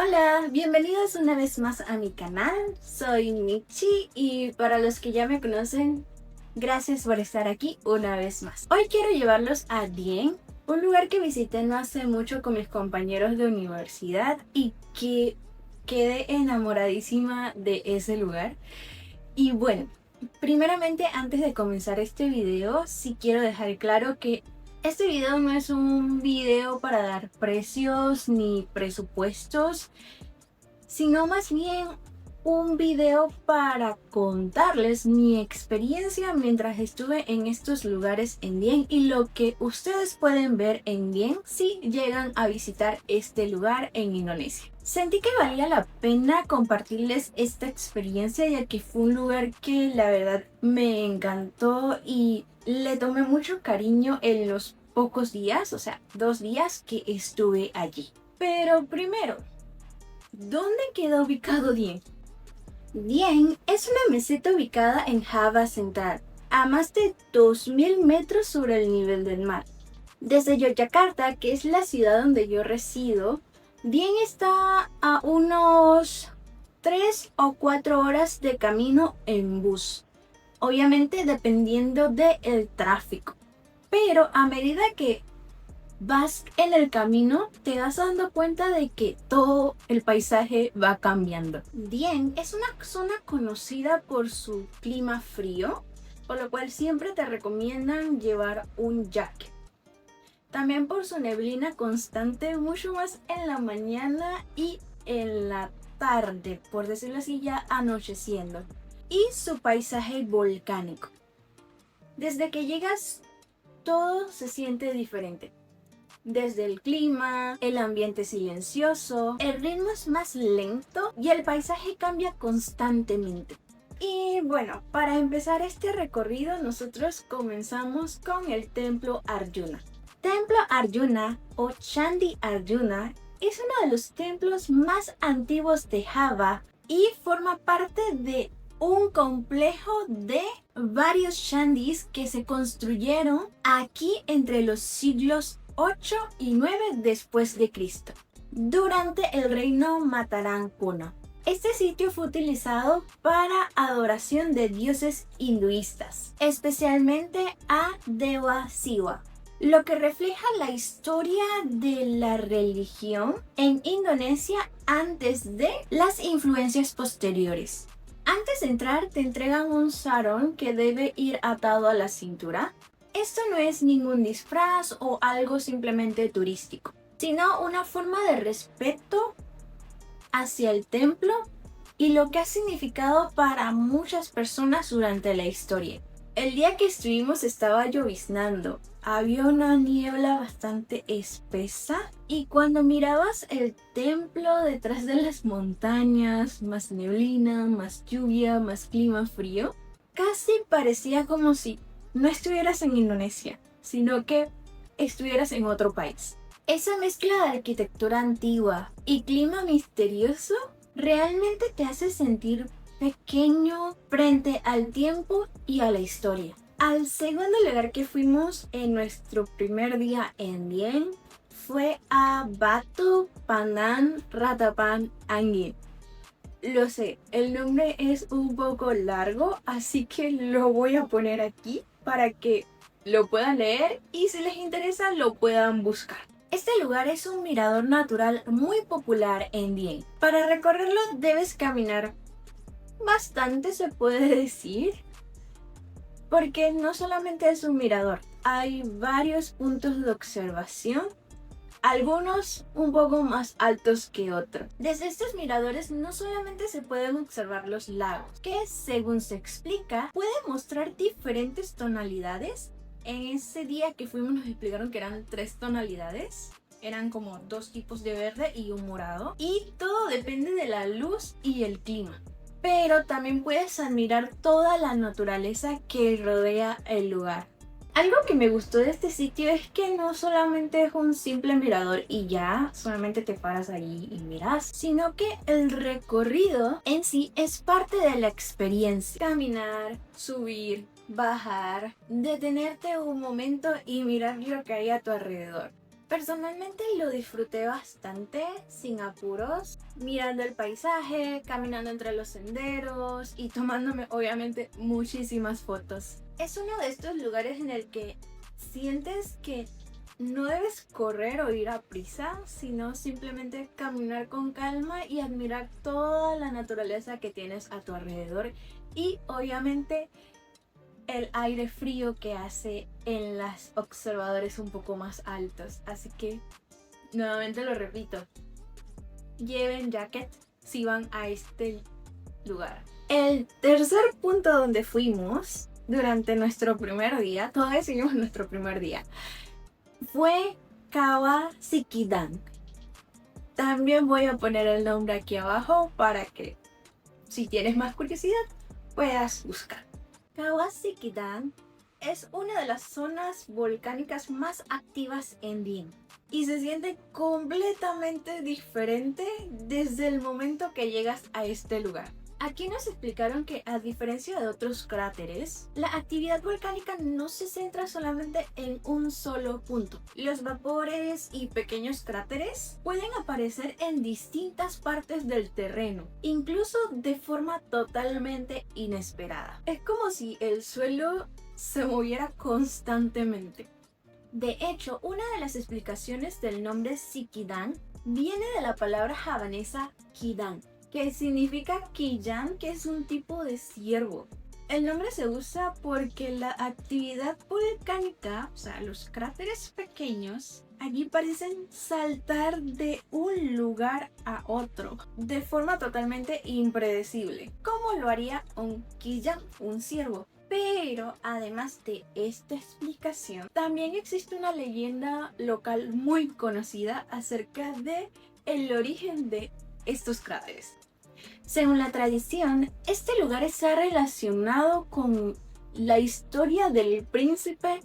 Hola, bienvenidos una vez más a mi canal. Soy Michi y para los que ya me conocen, gracias por estar aquí una vez más. Hoy quiero llevarlos a Dien, un lugar que visité no hace mucho con mis compañeros de universidad y que quedé enamoradísima de ese lugar. Y bueno, primeramente antes de comenzar este video, sí quiero dejar claro que este video no es un video para dar precios ni presupuestos, sino más bien un video para contarles mi experiencia mientras estuve en estos lugares en Dien y lo que ustedes pueden ver en Dien si llegan a visitar este lugar en Indonesia. Sentí que valía la pena compartirles esta experiencia ya que fue un lugar que la verdad me encantó y le tomé mucho cariño en los pocos días, o sea, 2 días que estuve allí. Pero primero, ¿dónde queda ubicado Dien? Dien es una meseta ubicada en Java Central, a más de 2000 metros sobre el nivel del mar. Desde Yogyakarta, que es la ciudad donde yo resido, Dien está a unos 3 o 4 horas de camino en bus, obviamente dependiendo del tráfico. Pero a medida que vas en el camino, te vas dando cuenta de que todo el paisaje va cambiando. Dien es una zona conocida por su clima frío, por lo cual siempre te recomiendan llevar un jacket. También por su neblina constante, mucho más en la mañana y en la tarde, por decirlo así, ya anocheciendo. Y su paisaje volcánico. Desde que llegas, todo se siente diferente. Desde el clima, el ambiente silencioso, el ritmo es más lento y el paisaje cambia constantemente. Y bueno, para empezar este recorrido nosotros comenzamos con el Templo Arjuna. Templo Arjuna o Candi Arjuna es uno de los templos más antiguos de Java y forma parte de un complejo de varios chandis que se construyeron aquí entre los siglos 8 y 9 después de Cristo, durante el reino Mataran Kuno. Este sitio fue utilizado para adoración de dioses hinduistas, especialmente a Dewa Siwa, lo que refleja la historia de la religión en Indonesia antes de las influencias posteriores. Antes de entrar te entregan un sarong que debe ir atado a la cintura. Esto no es ningún disfraz o algo simplemente turístico, sino una forma de respeto hacia el templo y lo que ha significado para muchas personas durante la historia. El día que estuvimos estaba lloviznando, había una niebla bastante espesa y cuando mirabas el templo detrás de las montañas, más neblina, más lluvia, más clima frío, casi parecía como si no estuvieras en Indonesia, sino que estuvieras en otro país. Esa mezcla de arquitectura antigua y clima misterioso realmente te hace sentir pequeño frente al tiempo y a la historia. Al segundo lugar que fuimos en nuestro primer día en Dien fue a Batu Pandang Ratapan Angin. Lo sé, el nombre es un poco largo, así que lo voy a poner aquí para que lo puedan leer y si les interesa lo puedan buscar. Este lugar es un mirador natural muy popular en Dien. Para recorrerlo debes caminar bastante, se puede decir, porque no solamente es un mirador, hay varios puntos de observación, algunos un poco más altos que otros. Desde estos miradores no solamente se pueden observar los lagos, que según se explica, pueden mostrar diferentes tonalidades. En ese día que fuimos nos explicaron que eran 3 tonalidades. Eran como 2 tipos de verde y un morado. Y todo depende de la luz y el clima. Pero también puedes admirar toda la naturaleza que rodea el lugar. Algo que me gustó de este sitio es que no solamente es un simple mirador y ya, solamente te paras ahí y miras, sino que el recorrido en sí es parte de la experiencia. Caminar, subir, bajar, detenerte un momento y mirar lo que hay a tu alrededor. Personalmente lo disfruté bastante, sin apuros, mirando el paisaje, caminando entre los senderos y tomándome obviamente muchísimas fotos. Es uno de estos lugares en el que sientes que no debes correr o ir a prisa, sino simplemente caminar con calma y admirar toda la naturaleza que tienes a tu alrededor y obviamente el aire frío que hace en los observadores un poco más altos. Así que nuevamente lo repito, lleven jacket si van a este lugar. El tercer punto donde fuimos durante nuestro primer día, todavía seguimos nuestro primer día, fue Kawasikidang. También voy a poner el nombre aquí abajo para que si tienes más curiosidad puedas buscar. Kawasikidang es una de las zonas volcánicas más activas en Dieng y se siente completamente diferente desde el momento que llegas a este lugar. Aquí nos explicaron que a diferencia de otros cráteres, la actividad volcánica no se centra solamente en un solo punto. Los vapores y pequeños cráteres pueden aparecer en distintas partes del terreno, incluso de forma totalmente inesperada. Es como si el suelo se moviera constantemente. De hecho, una de las explicaciones del nombre Sikidang viene de la palabra javanesa Kidang, que significa Quillán, que es un tipo de ciervo. El nombre se usa porque la actividad volcánica, o sea, los cráteres pequeños, allí parecen saltar de un lugar a otro, de forma totalmente impredecible, como lo haría un Quillán, un ciervo. Pero además de esta explicación, también existe una leyenda local muy conocida acerca de el origen de estos cráteres. Según la tradición, este lugar está relacionado con la historia del príncipe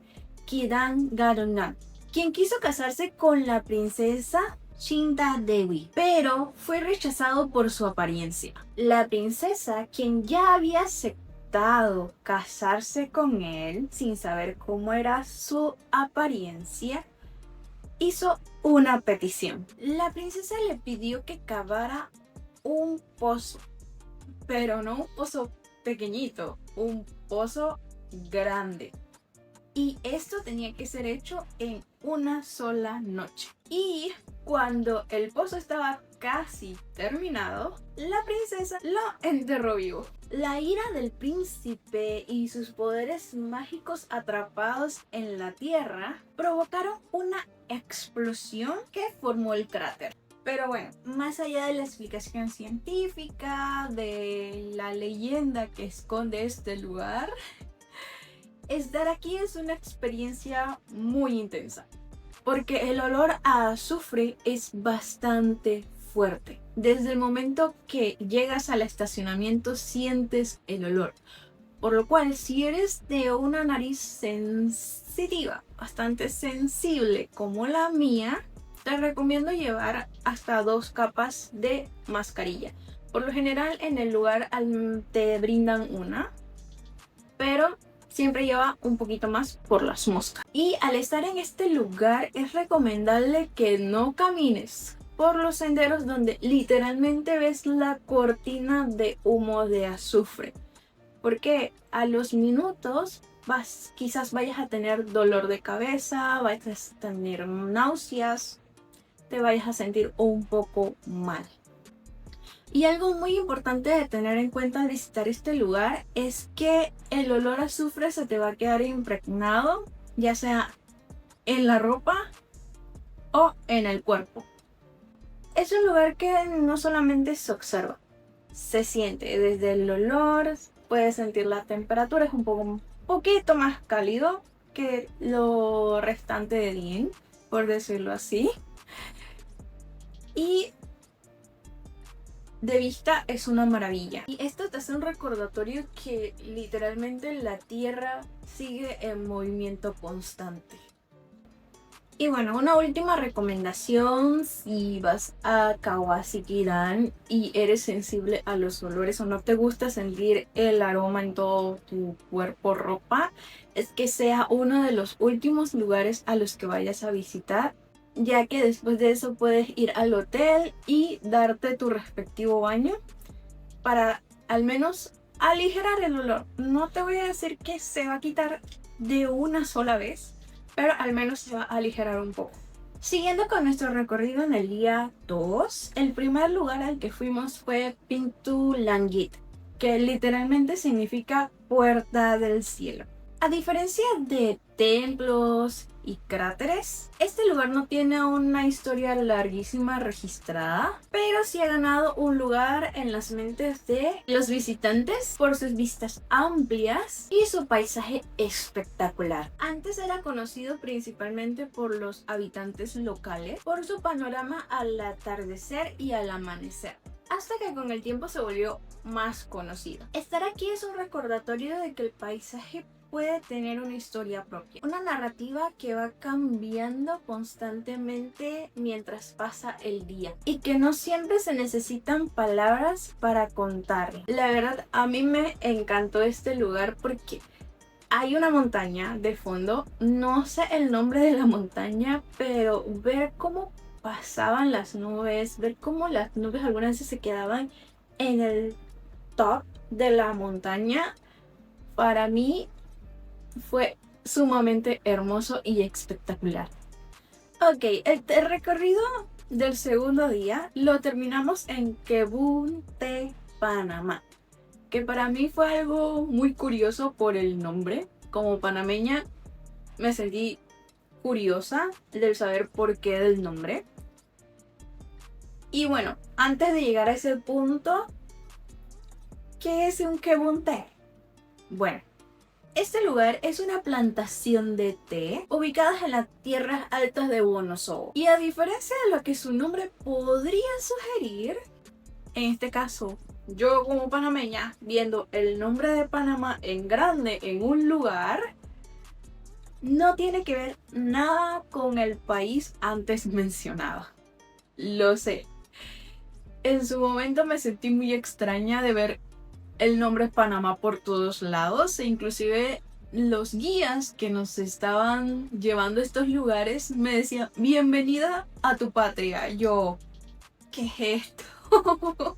Kidang Garunan, quien quiso casarse con la princesa Chinta Dewi, pero fue rechazado por su apariencia. La princesa, quien ya había aceptado casarse con él sin saber cómo era su apariencia, hizo una petición. La princesa le pidió que cavara un pozo, pero no un pozo pequeñito, un pozo grande. Y esto tenía que ser hecho en una sola noche. Y cuando el pozo estaba casi terminado, la princesa lo enterró vivo. La ira del príncipe y sus poderes mágicos atrapados en la tierra provocaron una explosión que formó el cráter. Pero bueno, más allá de la explicación científica, de la leyenda que esconde este lugar, estar aquí es una experiencia muy intensa, porque el olor a azufre es bastante fuerte. Desde el momento que llegas al estacionamiento sientes el olor, por lo cual si eres de una nariz sensitiva, bastante sensible como la mía, te recomiendo llevar hasta 2 capas de mascarilla. Por lo general en el lugar te brindan una, pero siempre lleva un poquito más por las moscas. Y al estar en este lugar es recomendable que no camines por los senderos donde literalmente ves la cortina de humo de azufre, porque a los minutos quizás vayas a tener dolor de cabeza, vayas a tener náuseas, te vayas a sentir un poco mal. Y algo muy importante de tener en cuenta al visitar este lugar es que el olor a azufre se te va a quedar impregnado, ya sea en la ropa o en el cuerpo. Es un lugar que no solamente se observa, se siente desde el olor, puedes sentir la temperatura, es un poquito más cálido que lo restante de Dieng, por decirlo así. Y de vista es una maravilla. Y esto te hace un recordatorio que literalmente la tierra sigue en movimiento constante. Y bueno, una última recomendación: si vas a Kawasikidang y eres sensible a los olores o no te gusta sentir el aroma en todo tu cuerpo, ropa, es que sea uno de los últimos lugares a los que vayas a visitar ya que después de eso puedes ir al hotel y darte tu respectivo baño para al menos aligerar el olor. No te voy a decir que se va a quitar de una sola vez, pero al menos se va a aligerar un poco. Siguiendo con nuestro recorrido en el día 2, el primer lugar al que fuimos fue Pintu Langit, que literalmente significa puerta del cielo. A diferencia de templos y cráteres, este lugar no tiene una historia larguísima registrada, pero sí ha ganado un lugar en las mentes de los visitantes por sus vistas amplias y su paisaje espectacular. Antes era conocido principalmente por los habitantes locales por su panorama al atardecer y al amanecer, hasta que con el tiempo se volvió más conocido. Estar aquí es un recordatorio de que el paisaje puede tener una historia propia, una narrativa que va cambiando constantemente mientras pasa el día y que no siempre se necesitan palabras para contarla. La verdad, a mí me encantó este lugar porque hay una montaña de fondo, no sé el nombre de la montaña, pero ver cómo pasaban las nubes, ver cómo las nubes algunas veces se quedaban en el top de la montaña, para mí fue sumamente hermoso y espectacular. Ok, el recorrido del segundo día lo terminamos en Quebunte, Panamá, que para mí fue algo muy curioso por el nombre. Como panameña me sentí curiosa del saber por qué del nombre. Y bueno, antes de llegar a ese punto, ¿qué es un Quebunte? Bueno, este lugar es una plantación de té ubicada en las tierras altas de Wonosobo. Y a diferencia de lo que su nombre podría sugerir, en este caso, yo como panameña, viendo el nombre de Panamá en grande en un lugar, no tiene que ver nada con el país antes mencionado. Lo sé. En su momento me sentí muy extraña de ver el nombre Panamá por todos lados, e inclusive los guías que nos estaban llevando a estos lugares me decían: bienvenida a tu patria. Yo, ¿qué es esto?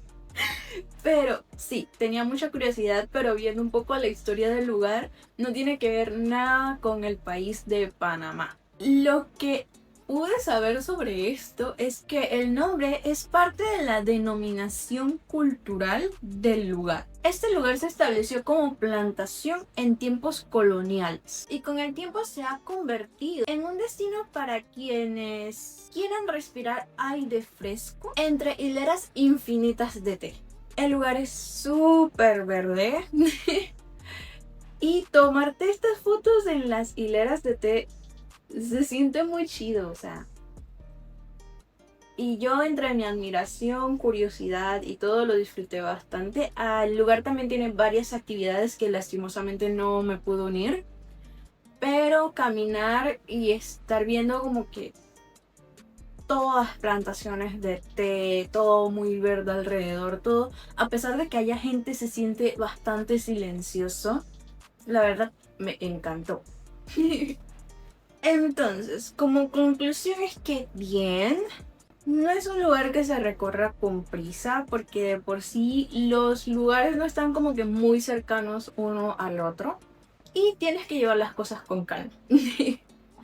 Pero sí, tenía mucha curiosidad, pero viendo un poco la historia del lugar, no tiene que ver nada con el país de Panamá. Lo que pude saber sobre esto es que el nombre es parte de la denominación cultural del lugar. Este lugar se estableció como plantación en tiempos coloniales y con el tiempo se ha convertido en un destino para quienes quieran respirar aire fresco entre hileras infinitas de té. El lugar es súper verde y tomarte estas fotos en las hileras de té se siente muy chido, o sea. Y yo, entre mi admiración, curiosidad y todo, lo disfruté bastante. El lugar también tiene varias actividades que lastimosamente no me pude unir, pero caminar y estar viendo como que todas las plantaciones de té, todo muy verde alrededor, todo, a pesar de que haya gente, se siente bastante silencioso. La verdad, me encantó. Entonces, como conclusión es que bien, no es un lugar que se recorra con prisa, porque de por sí los lugares no están como que muy cercanos uno al otro y tienes que llevar las cosas con calma.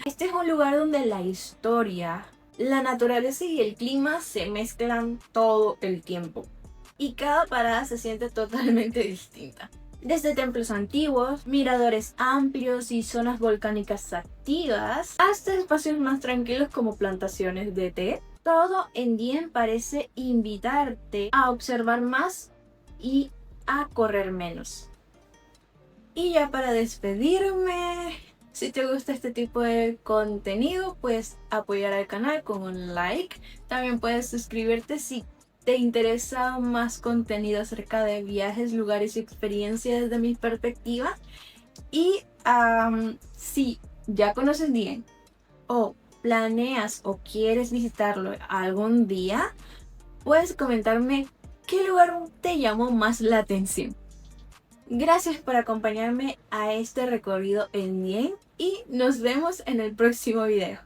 Este es un lugar donde la historia, la naturaleza y el clima se mezclan todo el tiempo y cada parada se siente totalmente distinta. Desde templos antiguos, miradores amplios y zonas volcánicas activas, hasta espacios más tranquilos como plantaciones de té, todo en Dien parece invitarte a observar más y a correr menos. Y ya para despedirme, si te gusta este tipo de contenido, puedes apoyar al canal con un like. También puedes suscribirte si te interesa más contenido acerca de viajes, lugares y experiencias desde mi perspectiva. Y si ya conoces Dien o planeas o quieres visitarlo algún día, puedes comentarme qué lugar te llamó más la atención. Gracias por acompañarme a este recorrido en Dien y nos vemos en el próximo video.